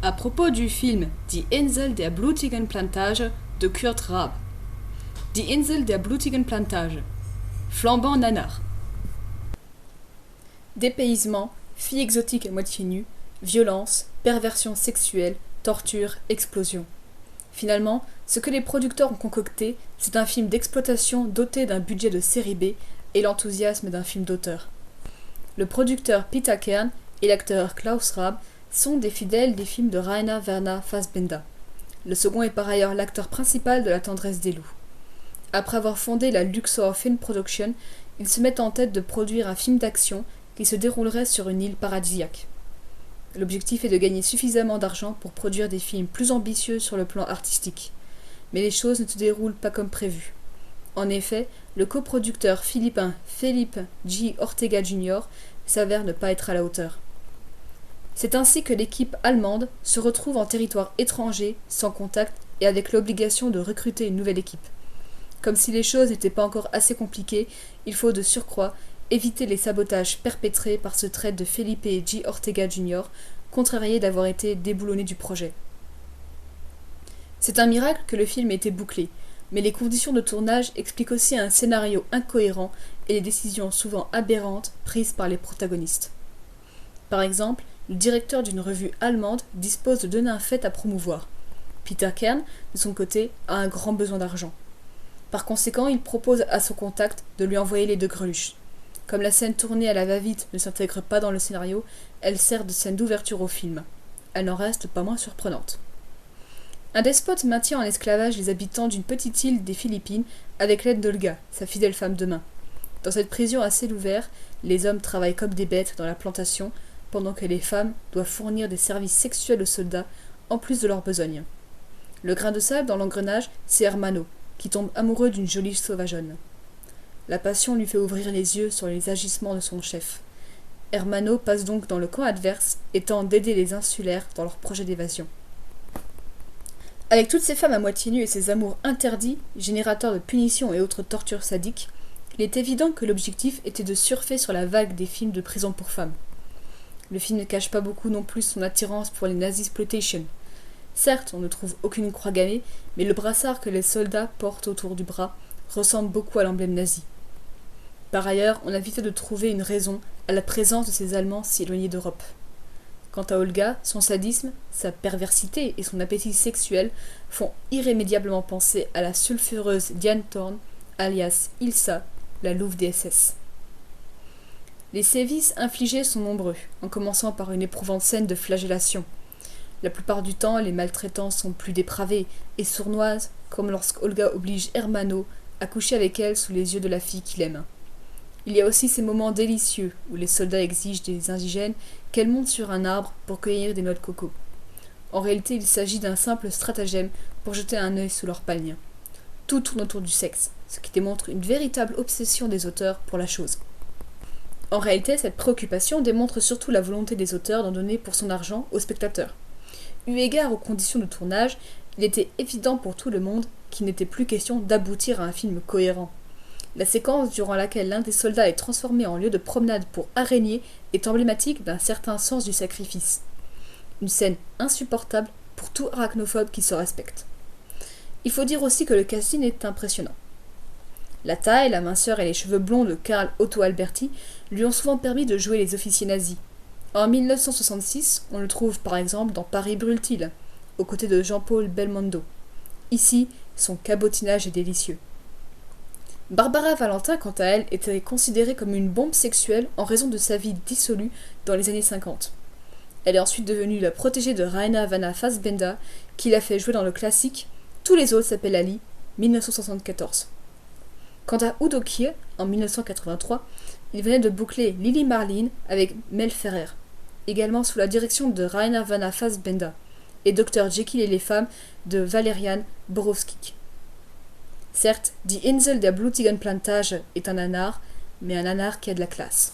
À propos du film Die Insel der blutigen Plantage de Kurt Raab. Die Insel der blutigen Plantage. Flambant nanar. Dépaysement, filles exotiques à moitié nues, violence, perversion sexuelle, torture, explosion. Finalement, ce que les producteurs ont concocté, c'est un film d'exploitation doté d'un budget de série B et l'enthousiasme d'un film d'auteur. Le producteur Peter Kern et l'acteur Klaus Raab sont des fidèles des films de Rainer Werner Fassbinder. Le second est par ailleurs l'acteur principal de La tendresse des loups. Après avoir fondé la Luxor Film Production, ils se mettent en tête de produire un film d'action qui se déroulerait sur une île paradisiaque. L'objectif est de gagner suffisamment d'argent pour produire des films plus ambitieux sur le plan artistique. Mais les choses ne se déroulent pas comme prévu. En effet, le coproducteur philippin Felipe G. Ortega Jr. s'avère ne pas être à la hauteur. C'est ainsi que l'équipe allemande se retrouve en territoire étranger, sans contact et avec l'obligation de recruter une nouvelle équipe. Comme si les choses n'étaient pas encore assez compliquées, il faut de surcroît éviter les sabotages perpétrés par ce trait de Felipe G. Ortega Jr., contrarié d'avoir été déboulonné du projet. C'est un miracle que le film ait été bouclé, mais les conditions de tournage expliquent aussi un scénario incohérent et les décisions souvent aberrantes prises par les protagonistes. Par exemple, le directeur d'une revue allemande dispose de deux nymphètes à promouvoir. Peter Kern, de son côté, a un grand besoin d'argent. Par conséquent, il propose à son contact de lui envoyer les deux greluches. Comme la scène tournée à la va-vite ne s'intègre pas dans le scénario, elle sert de scène d'ouverture au film. Elle n'en reste pas moins surprenante. Un despote maintient en esclavage les habitants d'une petite île des Philippines avec l'aide d'Olga, sa fidèle femme de main. Dans cette prison à ciel ouvert, les hommes travaillent comme des bêtes dans la plantation, pendant que les femmes doivent fournir des services sexuels aux soldats, en plus de leur besogne. Le grain de sable dans l'engrenage, c'est Hermano, qui tombe amoureux d'une jolie sauvageonne. La passion lui fait ouvrir les yeux sur les agissements de son chef. Hermano passe donc dans le camp adverse et tente d'aider les insulaires dans leur projet d'évasion. Avec toutes ces femmes à moitié nues et ces amours interdits, générateurs de punitions et autres tortures sadiques, il est évident que l'objectif était de surfer sur la vague des films de prison pour femmes. Le film ne cache pas beaucoup non plus son attirance pour les nazisploitation. Certes, on ne trouve aucune croix gammée, mais le brassard que les soldats portent autour du bras ressemble beaucoup à l'emblème nazi. Par ailleurs, on a vite fait de trouver une raison à la présence de ces Allemands si éloignés d'Europe. Quant à Olga, son sadisme, sa perversité et son appétit sexuel font irrémédiablement penser à la sulfureuse Diane Thorne, alias Ilsa, la louve des SS. Les sévices infligés sont nombreux, en commençant par une éprouvante scène de flagellation. La plupart du temps, les maltraitances sont plus dépravées et sournoises, comme lorsqu'Olga oblige Hermano à coucher avec elle sous les yeux de la fille qu'il aime. Il y a aussi ces moments délicieux où les soldats exigent des indigènes qu'elles montent sur un arbre pour cueillir des noix de coco. En réalité, il s'agit d'un simple stratagème pour jeter un œil sous leur pagne. Tout tourne autour du sexe, ce qui démontre une véritable obsession des auteurs pour la chose. En réalité, cette préoccupation démontre surtout la volonté des auteurs d'en donner pour son argent aux spectateurs. Eu égard aux conditions de tournage, il était évident pour tout le monde qu'il n'était plus question d'aboutir à un film cohérent. La séquence durant laquelle l'un des soldats est transformé en lieu de promenade pour araignée est emblématique d'un certain sens du sacrifice. Une scène insupportable pour tout arachnophobe qui se respecte. Il faut dire aussi que le casting est impressionnant. La taille, la minceur et les cheveux blonds de Karl Otto Alberti lui ont souvent permis de jouer les officiers nazis. En 1966, on le trouve par exemple dans Paris brûle-t-il, aux côtés de Jean-Paul Belmondo. Ici, son cabotinage est délicieux. Barbara Valentin, quant à elle, était considérée comme une bombe sexuelle en raison de sa vie dissolue dans les années 50. Elle est ensuite devenue la protégée de Rainer Werner Fassbinder, qui l'a fait jouer dans le classique « Tous les autres s'appellent Ali » 1974. Quant à Udo Kier, en 1983, il venait de boucler Lili Marleen avec Mel Ferrer, également sous la direction de Rainer Werner Fassbinder, et Dr Jekyll et les femmes de Valerian Borowski. Certes, Die Insel der blutigen Plantage est un nanar, mais un nanar qui a de la classe.